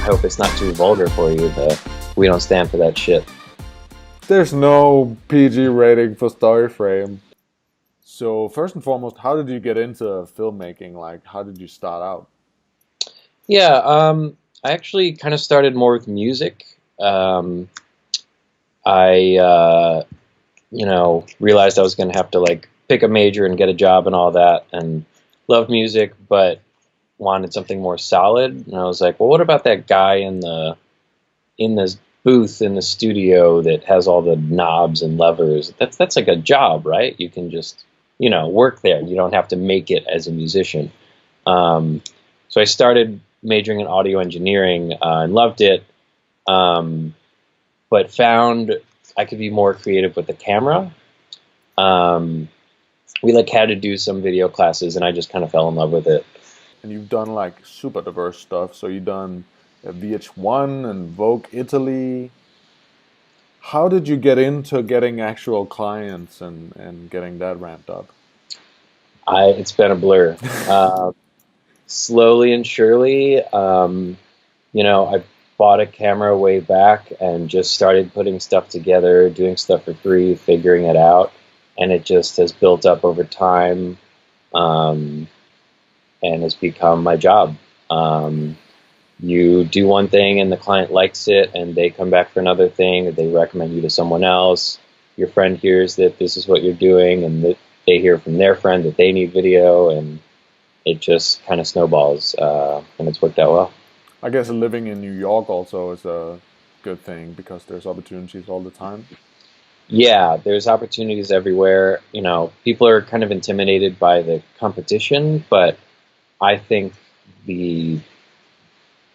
hope it's not too vulgar for you, but we don't stand for that shit. There's no PG rating for Story Frame. So first and foremost, how did you get into filmmaking? Like, how did you start out? Yeah, I actually kind of started more with music. I realized I was going to have to like pick a major and get a job and all that, and loved music, but wanted something more solid. And I was like, well, what about that guy in this booth in the studio that has all the knobs and levers? That's like a job, right? You can just work there. You don't have to make it as a musician. So I started majoring in audio engineering and loved it, but found I could be more creative with the camera. We had to do some video classes, and I just kind of fell in love with it. And you've done like super diverse stuff. So you've done VH1 and Vogue Italy. How did you get into getting actual clients and getting that ramped up? It's been a blur. Slowly and surely, I bought a camera way back and just started putting stuff together, doing stuff for free, figuring it out, and it just has built up over time, and has become my job. You do one thing and the client likes it, and they come back for another thing, or they recommend you to someone else. Your friend hears that this is what you're doing, and that they hear from their friend that they need video, and it just kind of snowballs, and it's worked out well. I guess living in New York also is a good thing because there's opportunities all the time. Yeah, there's opportunities everywhere. People are kind of intimidated by the competition, but I think the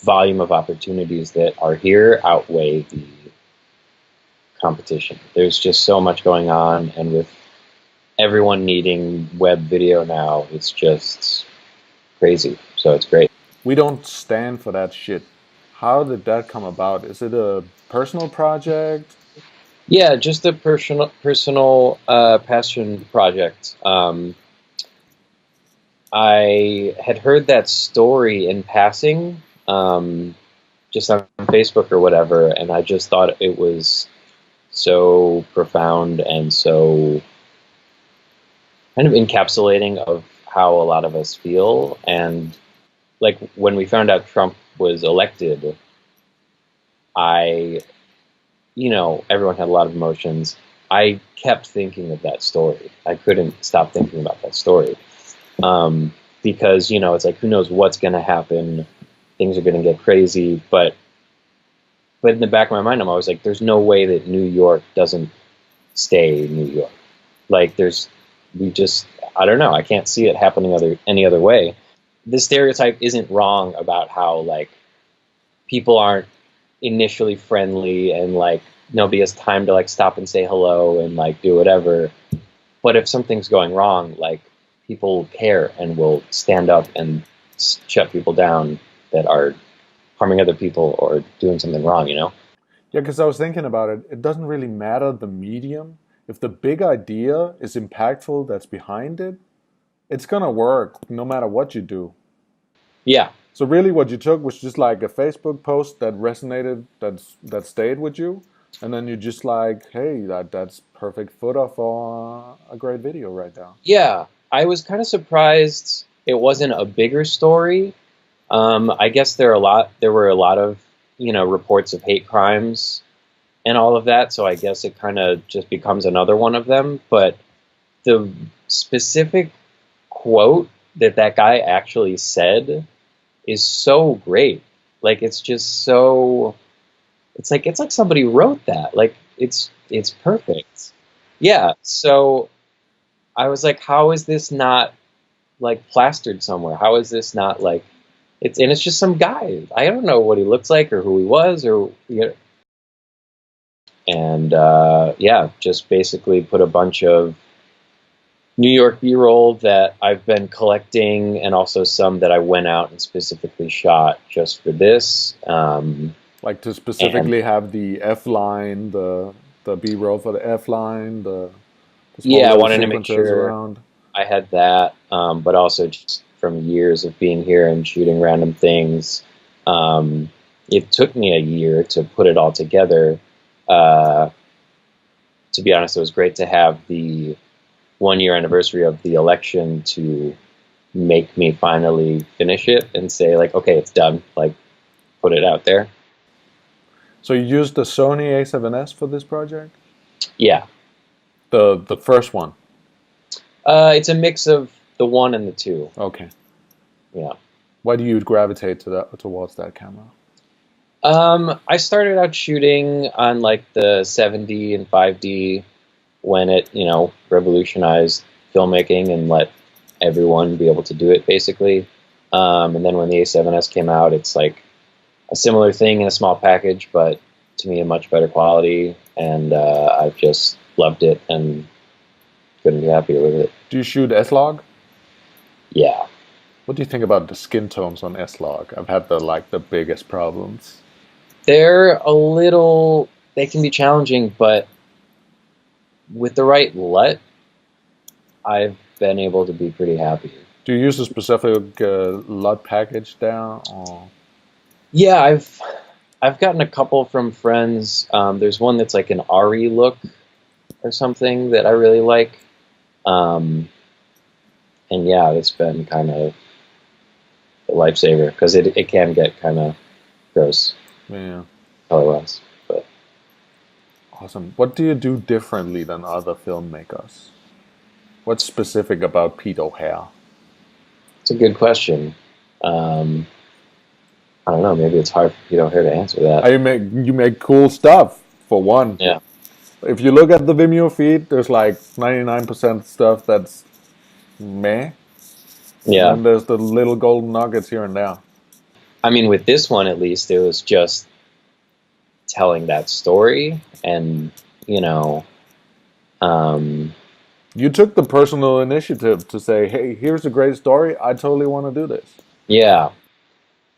volume of opportunities that are here outweigh the competition. There's just so much going on, and with everyone needing web video now, it's just crazy. So it's great. We don't stand for that shit. How did that come about? Is it a personal project? Yeah, just a personal passion project. I had heard that story in passing, just on Facebook or whatever, and I just thought it was so profound and so kind of encapsulating of how a lot of us feel. And like when we found out Trump was elected, everyone had a lot of emotions. I kept thinking of that story. I couldn't stop thinking about that story. Because, it's like, who knows what's going to happen? Things are going to get crazy. But in the back of my mind, I'm always like, there's no way that New York doesn't stay New York. Like, I don't know. I can't see it happening any other way. The stereotype isn't wrong about how, like, people aren't initially friendly and, like, nobody has time to, like, stop and say hello and, like, do whatever. But if something's going wrong, like, people care and will stand up and shut people down that are harming other people or doing something wrong, Yeah, because I was thinking about it. It doesn't really matter the medium. If the big idea is impactful that's behind it, it's gonna work no matter what you do. Yeah. So really what you took was just like a Facebook post that resonated, that stayed with you, and then you just like, hey, that's perfect footer for a great video right now. Yeah. I was kind of surprised it wasn't a bigger story. I guess there were a lot of, reports of hate crimes and all of that, so I guess it kind of just becomes another one of them. But the specific quote that guy actually said is so great. Like, it's just so, it's like somebody wrote that. Like, it's perfect. Yeah. So I was like, how is this not like plastered somewhere? How is this not like it's just some guy. I don't know what he looks like or who he was and just basically put a bunch of New York B-roll that I've been collecting, and also some that I went out and specifically shot just for this. Like to specifically have the F line, the B-roll for the F line, the small I little wanted to make sequences sure around. I had that, but also just from years of being here and shooting random things. it took me a year to put it all together. To be honest, it was great to have the 1-year anniversary of the election to make me finally finish it and say, like, okay, it's done. Like, put it out there. So you used the Sony A7S for this project? Yeah. The first one? It's a mix of the 1 and the 2. Okay. Yeah. Why do you gravitate towards that camera? I started out shooting on like the 7D and 5D when it, revolutionized filmmaking and let everyone be able to do it, basically. And then when the A7S came out, it's like a similar thing in a small package, but to me a much better quality, and I've just loved it and couldn't be happier with it. Do you shoot S-Log? Yeah. What do you think about the skin tones on S-Log? I've had the biggest problems. They can be challenging, but with the right LUT, I've been able to be pretty happy. Do you use a specific LUT package down? Or? Yeah, I've gotten a couple from friends. There's one that's like an RE look or something that I really like. And yeah, it's been kind of a lifesaver because it can get kind of gross. Yeah. Color-wise, but awesome. What do you do differently than other filmmakers? What's specific about Pete O'Hare? It's a good question. I don't know. Maybe it's hard for Pete O'Hare to answer that. You make cool stuff, for one. Yeah. If you look at the Vimeo feed, there's like 99% stuff that's meh. Yeah. And there's the little golden nuggets here and there. I mean, with this one, at least, it was just telling that story, and you took the personal initiative to say, hey, here's a great story, I totally want to do this. Yeah,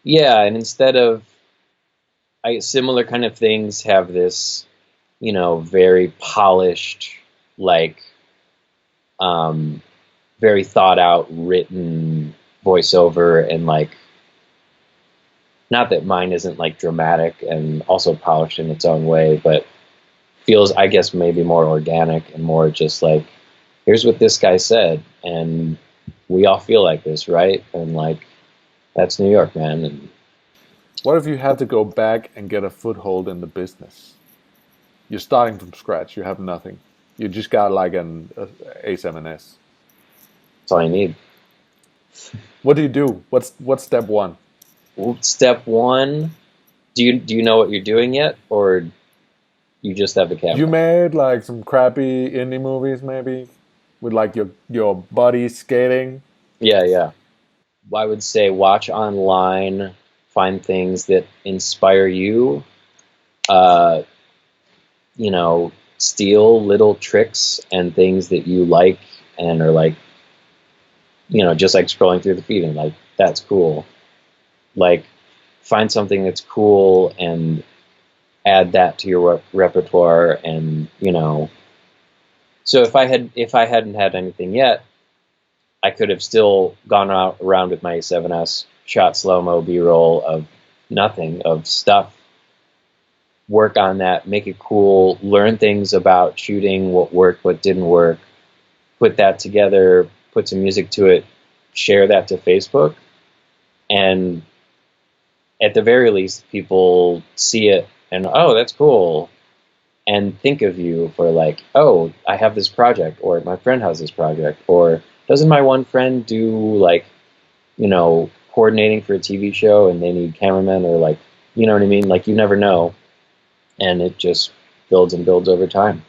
and instead of similar kind of things have this very polished, like very thought out written voiceover, and like, not that mine isn't like dramatic and also polished in its own way, but feels, I guess, maybe more organic and more just like, here's what this guy said, and we all feel like this, right? And like, that's New York, man. And what if you had to go back and get a foothold in the business? You're starting from scratch. You have nothing. You just got like an A7S. That's all you need. What do you do? What's step one? Step one, do you know what you're doing yet, or you just have the camera? You made like some crappy indie movies, maybe, with like your buddies skating. Yeah. I would say watch online, find things that inspire you. Steal little tricks and things that you like and are like, just like scrolling through the feed and like, that's cool. Like, find something that's cool and add that to your repertoire, and So if I hadn't had anything yet, I could have still gone around with my A7S, shot slow-mo B-roll of nothing, of stuff, work on that, make it cool, learn things about shooting, what worked, what didn't work, put that together, put some music to it, share that to Facebook, and at the very least, people see it and, oh, that's cool, and think of you for like, oh, I have this project, or my friend has this project, or doesn't my one friend do like, coordinating for a TV show and they need cameramen, or like, you know what I mean? Like, you never know, and it just builds and builds over time.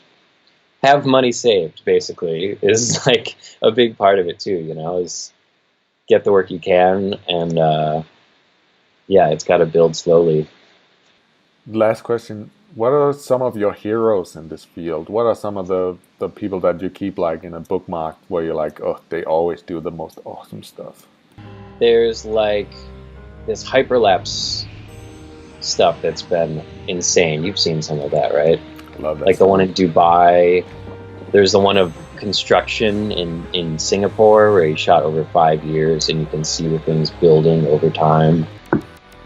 Have money saved, basically, is like a big part of it too, is get the work you can, and it's got to build slowly. Last question. What are some of your heroes in this field? What are some of the people that you keep like in a bookmark where you're like, oh, they always do the most awesome stuff? There's like this hyperlapse stuff that's been insane. You've seen some of that, right? I love that. Like the one in Dubai. There's the one of construction in Singapore where he shot over 5 years, and you can see the things building over time.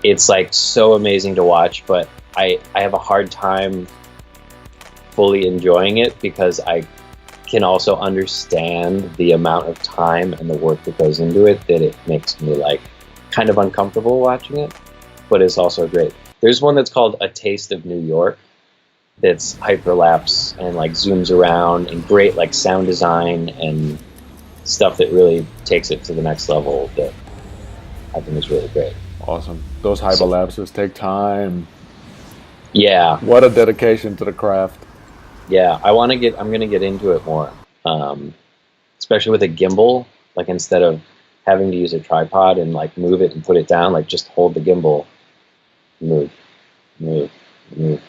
it's like so amazing to watch, but I have a hard time fully enjoying it because I can also understand the amount of time and the work that goes into it, that it makes me like kind of uncomfortable watching it, but it's also great. There's one that's called A Taste of New York that's hyperlapse and like zooms around, and great like sound design and stuff that really takes it to the next level, that I think is really great. Awesome. Those So hyperlapses take time. yeah, What a dedication to the craft. yeah, I'm gonna get into it more, um, especially with a gimbal. Like instead of having to use a tripod and like move it and put it down, like just hold the gimbal, move, move, move.